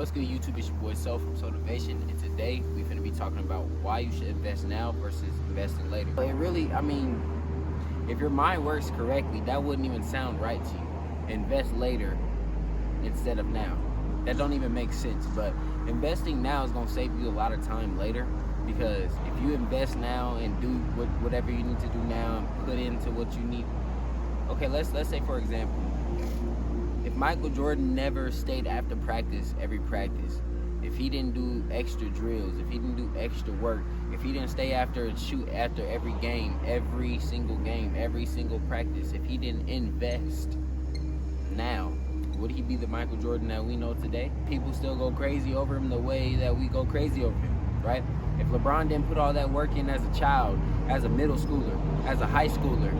What's good, YouTube? It's your boy So from Tsotivation, and today we're going to be talking about why you should invest now versus investing later. It really, if your mind works correctly, that wouldn't even sound right to you. Invest later instead of now. That don't even make sense, but investing now is going to save you a lot of time later, because if you invest now and do whatever you need to do now and put into what you need. Okay, let's say, for example, if Michael Jordan never stayed after practice, every practice, if he didn't do extra drills, if he didn't do extra work, if he didn't stay after and shoot after every game, every single practice, if he didn't invest now, would he be the Michael Jordan that we know today? People still go crazy over him the way that we go crazy over him, right? If LeBron didn't put all that work in as a child, as a middle schooler, as a high schooler,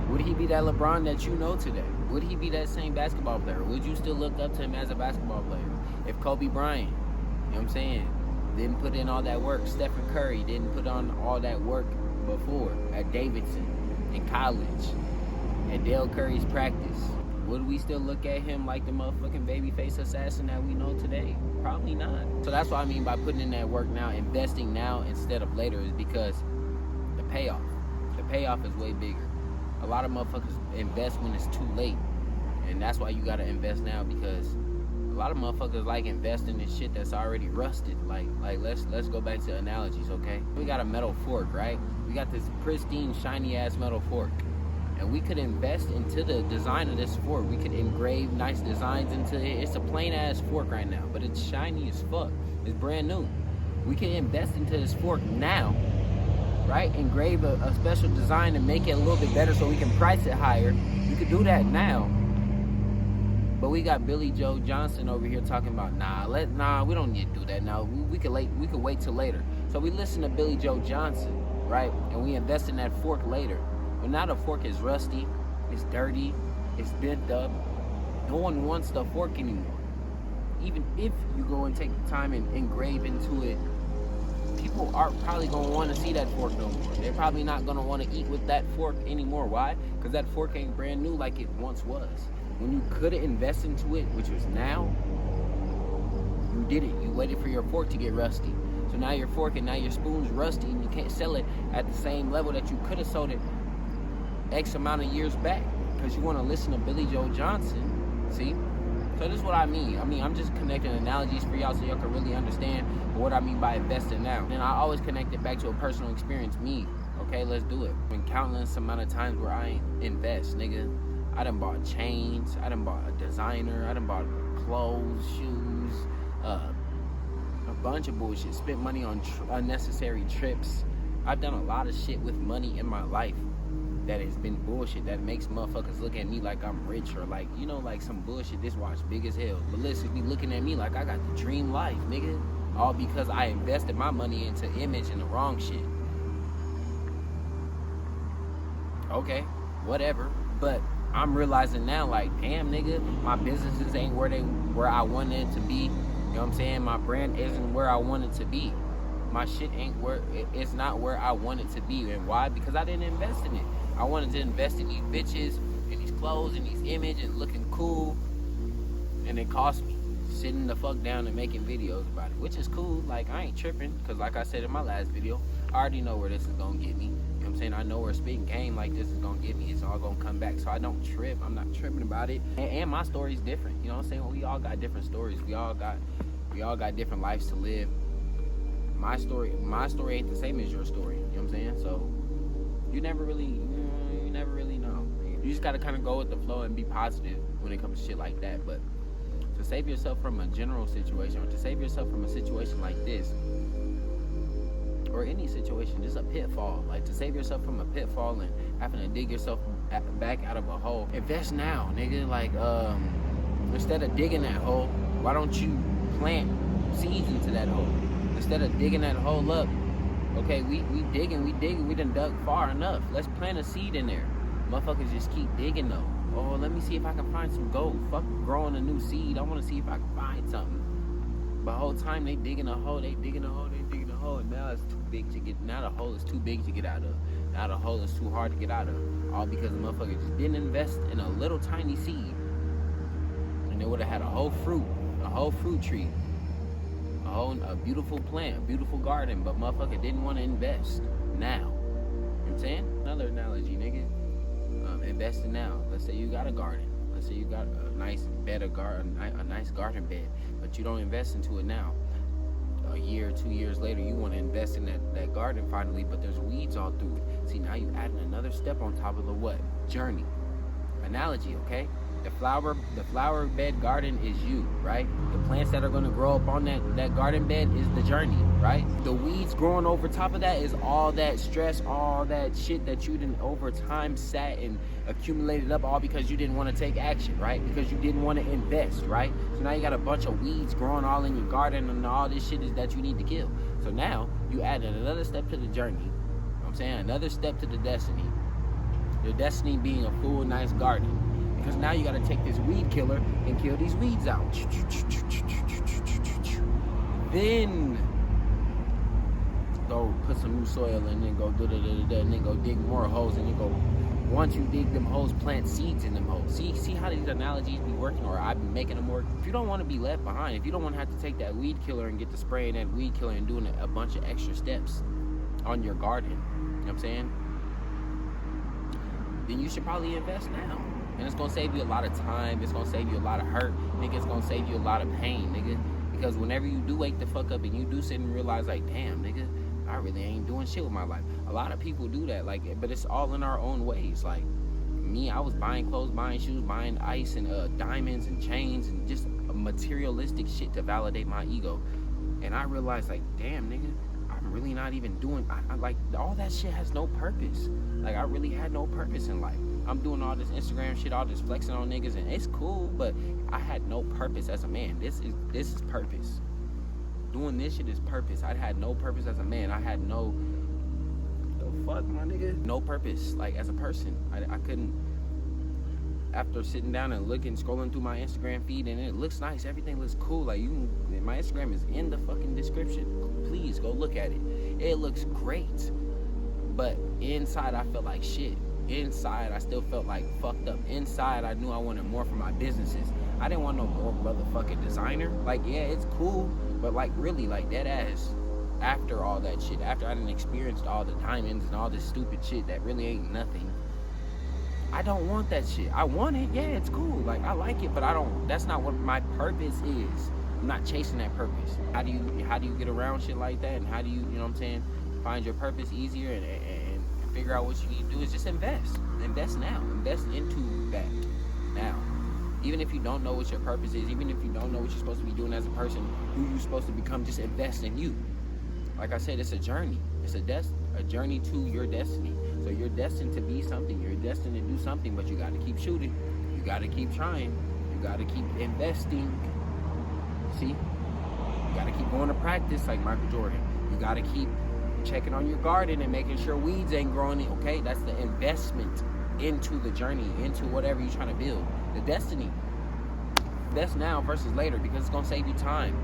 would he be that LeBron that you know today? Would he be that same basketball player? Would you still look up to him as a basketball player? If Kobe Bryant, you know what I'm saying, didn't put in all that work, Stephen Curry didn't put on all that work before at Davidson, in college, at Dale Curry's practice, would we still look at him like the motherfucking babyface assassin that we know today? Probably not. So that's what I mean by putting in that work now, investing now instead of later, is because the payoff is way bigger. A lot of motherfuckers invest when it's too late, and that's why you gotta invest now, because a lot of motherfuckers like investing in shit that's already rusted. Like let's go back to analogies, okay? We got a metal fork, right? We got this pristine, shiny ass metal fork, and we could invest into the design of this fork. We could engrave nice designs into it. It's a plain ass fork right now, but it's shiny as fuck. It's brand new. We can invest into this fork now, right? Engrave a special design and make it a little bit better so we can price it higher. You could do that now. But we got Billy Joe Johnson over here talking about, nah, we don't need to do that now. We could wait till later. So we listen to Billy Joe Johnson, right? And we invest in that fork later. But now the fork is rusty, it's dirty, it's bent up. No one wants the fork anymore. Even if you go and take the time and engrave into it, people aren't probably going to want to see that fork no more. They're probably not going to want to eat with that fork anymore. Why? Because that fork ain't brand new like it once was. When you could have invested into it, which was now, you did it. You waited for your fork to get rusty. So now your fork and now your spoon's rusty, and you can't sell it at the same level that you could have sold it X amount of years back, because you want to listen to Billy Joe Johnson. See? So this is what I mean. I'm just connecting analogies for y'all so y'all can really understand what I mean by investing now. And I always connect it back to a personal experience, me. Okay, let's do it. Been countless amount of times where I ain't invest, nigga. I done bought chains, I done bought a designer, I done bought clothes, shoes, a bunch of bullshit. Spent money on unnecessary trips. I've done a lot of shit with money in my life that has been bullshit, that makes motherfuckers look at me like I'm rich, or like, you know, like some bullshit. This watch big as hell, but listen, be looking at me like I got the dream life, nigga. All because I invested my money into image and the wrong shit. Okay, whatever. But I'm realizing now, like, damn, nigga, my businesses ain't where I wanted it to be. You know what I'm saying? My brand isn't where I want it to be. My shit it's not where I want it to be. And why? Because I didn't invest in it. I wanted to invest in these bitches, in these clothes, in these images, and looking cool. And it cost me sitting the fuck down and making videos about it, which is cool. Like, I ain't tripping, because like I said in my last video, I already know where this is gonna get me. You know what I'm saying? I know where spitting game like this is gonna get me. It's all gonna come back, so I don't trip. I'm not tripping about it. And my story's different. You know what I'm saying? We all got different stories. We all got different lives to live. My story ain't the same as your story. You know what I'm saying? So you never really know. You just gotta kind of go with the flow and be positive when it comes to shit like that. But to save yourself from a general situation, or to save yourself from a situation like this, or any situation, just a pitfall, like to save yourself from a pitfall and having to dig yourself back out of a hole, invest now, nigga. Like, instead of digging that hole, why don't you plant seeds into that hole? Instead of digging that hole up, okay, we digging, we done dug far enough. Let's plant a seed in there. Motherfuckers just keep digging though. Oh, let me see if I can find some gold. Fuck growing a new seed. I want to see if I can find something. But the whole time they digging a hole, and now it's too big to get. Now the hole is too big to get out of. Now the hole is too hard to get out of. All because the motherfucker just didn't invest in a little tiny seed, and they would have had a whole fruit a whole fruit tree, a beautiful plant, a beautiful garden, but motherfucker didn't want to invest now. You know what I'm saying? Another analogy, nigga. Investing now. Let's say you got a garden. Let's say you got a nice bed of garden, a nice garden bed, but you don't invest into it now. A year, 2 years later, you want to invest in that garden finally, but there's weeds all through it. See, now you adding another step on top of the what? Journey. Analogy, okay? The flower bed garden is you, right? The plants that are going to grow up on that garden bed is the journey, right? The weeds growing over top of that is all that stress, all that shit that you didn't over time sat and accumulated up all because you didn't want to take action, right? Because you didn't want to invest, right? So now you got a bunch of weeds growing all in your garden and all this shit is that you need to kill. So now you added another step to the journey. You know what I'm saying? Another step to the destiny. Your destiny being a full, nice garden. Because now you got to take this weed killer and kill these weeds out. Then go put some new soil and then go and then go dig more holes and you go. Once you dig them holes, plant seeds in them holes. See how these analogies be working, or I've been making them work. If you don't want to be left behind, if you don't want to have to take that weed killer and get to spraying that weed killer and doing a bunch of extra steps on your garden, you know what I'm saying? Then you should probably invest now. And it's gonna save you a lot of time, it's gonna save you a lot of hurt, nigga, it's gonna save you a lot of pain, nigga. Because whenever you do wake the fuck up and you do sit and realize like, damn, nigga, I really ain't doing shit with my life. A lot of people do that, like, but it's all in our own ways. Like me, I was buying clothes, buying shoes, buying ice and diamonds and chains and just materialistic shit to validate my ego. And I realized like, damn, nigga, I'm really not even doing, I like, all that shit has no purpose. Like I really had no purpose in life. I'm doing all this Instagram shit, all this flexing on niggas, and it's cool, but I had no purpose as a man. This is purpose. Doing this shit is purpose. I had no purpose as a man. I had no, the fuck, my nigga? No purpose, like, as a person. I couldn't, after sitting down and looking, scrolling through my Instagram feed, and it looks nice, everything looks cool, like, my Instagram is in the fucking description. Please, go look at it. It looks great, but inside, I felt like shit. Inside, I still felt like fucked up. Inside, I knew I wanted more for my businesses. I didn't want no more motherfucking designer. Like, yeah, it's cool, but like, really, like, dead ass, after all that shit, after I done experienced all the diamonds and all this stupid shit that really ain't nothing, I don't want that shit. I want it, yeah, it's cool. Like, I like it, but I don't, that's not what my purpose is. I'm not chasing that purpose. How do you get around shit like that? And how do you know what I'm saying, find your purpose easier and figure out what you need to do is just invest. Invest now. Invest into that now. Even if you don't know what your purpose is, even if you don't know what you're supposed to be doing as a person, who you're supposed to become, just invest in you. Like I said, it's a journey. It's a journey to your destiny. So you're destined to be something. You're destined to do something, but you got to keep shooting. You got to keep trying. You got to keep investing. See? You got to keep going to practice like Michael Jordan. You got to keep checking on your garden and making sure weeds ain't growing, okay? That's the investment into the journey, into whatever you're trying to build. The destiny. That's now versus later, because it's gonna save you time.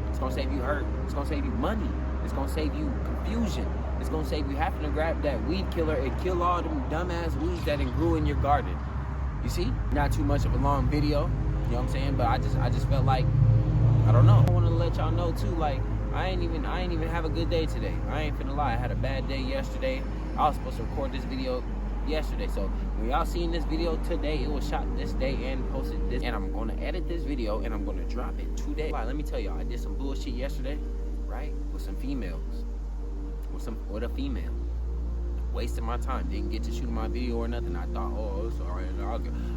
It's gonna save you hurt. It's gonna save you money. It's gonna save you confusion. It's gonna save you having to grab that weed killer and kill all them dumbass weeds that grew in your garden. You see? Not too much of a long video, you know what I'm saying? But I just felt like, I don't know. I wanna let y'all know too, like, I ain't even have a good day today. I ain't finna lie. I had a bad day yesterday. I was supposed to record this video yesterday. So when y'all seeing this video today, it was shot this day and posted this. And I'm gonna edit this video and I'm gonna drop it today. Let me tell y'all, I did some bullshit yesterday, right? With some females. With a female. Wasting my time. Didn't get to shoot my video or nothing. I thought, oh, it's alright,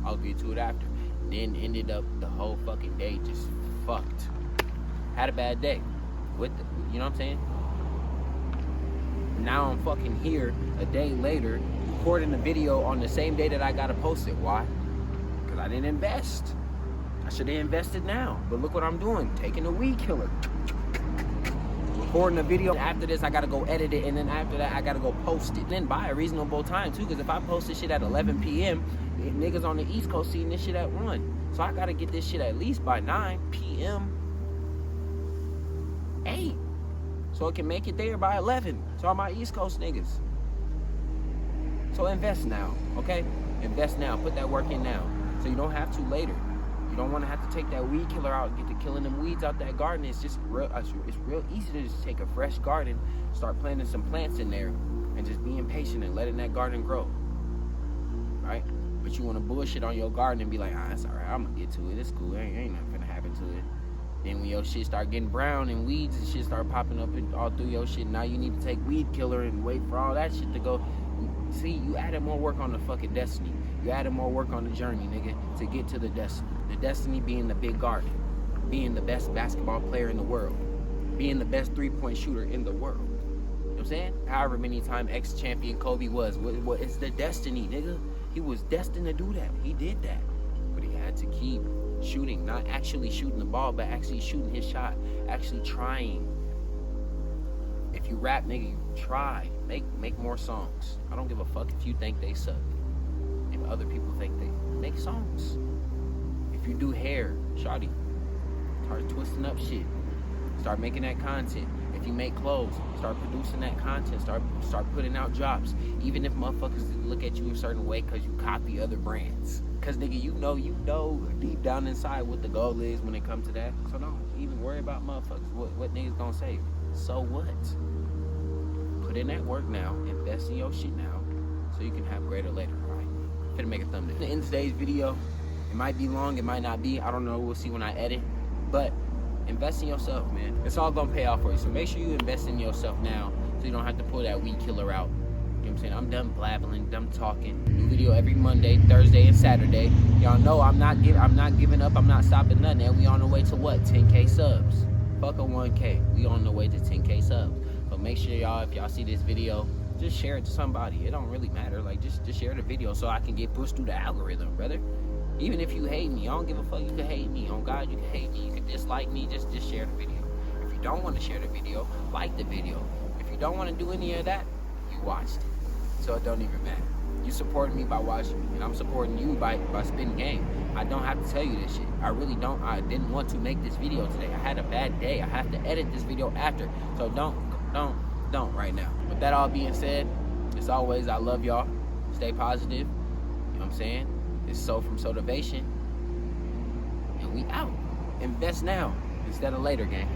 I'll get to it after. Then ended up the whole fucking day just fucked. Had a bad day. You know what I'm saying? Now I'm fucking here a day later recording the video on the same day that I gotta post it. Why? Because I didn't invest. I should have invested now. But look what I'm doing. Taking a weed killer. Recording a video. After this, I gotta go edit it. And then after that, I gotta go post it. Then by a reasonable time too. Because if I post this shit at 11 p.m., niggas on the East Coast seeing this shit at 1. So I gotta get this shit at least by 9 p.m. 8, so it can make it there by 11 to all my East Coast niggas. So invest now, okay? Invest now. Put that work in now, so you don't have to later. You don't want to have to take that weed killer out and get to killing them weeds out that garden. It's just real. It's real easy to just take a fresh garden, start planting some plants in there, and just being patient and letting that garden grow. Right? But you want to bullshit on your garden and be like, it's all right. I'm gonna get to it. It's cool. Ain't nothing gonna happen to it. Then when your shit start getting brown and weeds and shit start popping up all through your shit, now you need to take weed killer and wait for all that shit to go. See, you added more work on the fucking destiny. You added more work on the journey, nigga, to get to the destiny. The destiny being the big garden, being the best basketball player in the world, being the best three-point shooter in the world. You know what I'm saying? However many times ex-champion Kobe was, it's the destiny, nigga. He was destined to do that. He did that. But he had to keep shooting, not actually shooting the ball, but actually shooting his shot, actually trying. If you rap, nigga, you try. Make more songs. I don't give a fuck if you think they suck. If other people think they make songs. If you do hair, shawty, start twisting up shit. Start making that content. If you make clothes, start producing that content. Start putting out drops. Even if motherfuckers look at you a certain way because you copy other brands. Because, nigga, you know deep down inside what the goal is when it comes to that. So don't even worry about motherfuckers. What niggas gonna say? So what? Put in that work now. Invest in your shit now. So you can have greater later, right? Finna make a thumbnail. In today's video, it might be long, it might not be. I don't know. We'll see when I edit. But invest in yourself, man. It's all gonna pay off for you. So make sure you invest in yourself now so you don't have to pull that weed killer out. You know what I'm saying? I'm done blabbling, done talking. New video every Monday, Thursday, and Saturday. Y'all know I'm not giving up. I'm not stopping nothing. And we on the way to what? 10K subs. Fuck a 1K. We on the way to 10K subs. So make sure y'all, if y'all see this video, just share it to somebody. It don't really matter. Like just share the video so I can get pushed through the algorithm, brother. Even if you hate me, I don't give a fuck. You can hate me. On God, you can hate me. You can dislike me. Just share the video. If you don't want to share the video, like the video. If you don't want to do any of that, you watched it. So it don't even matter. You supporting me by watching me, and I'm supporting you by spitting game. I don't have to tell you this shit. I really don't. I didn't want to make this video today. I had a bad day. I have to edit this video after. So don't right now. With that all being said, as always, I love y'all. Stay positive. You know what I'm saying? It's So from Tsotivation. And we out. Invest now instead of later, gang.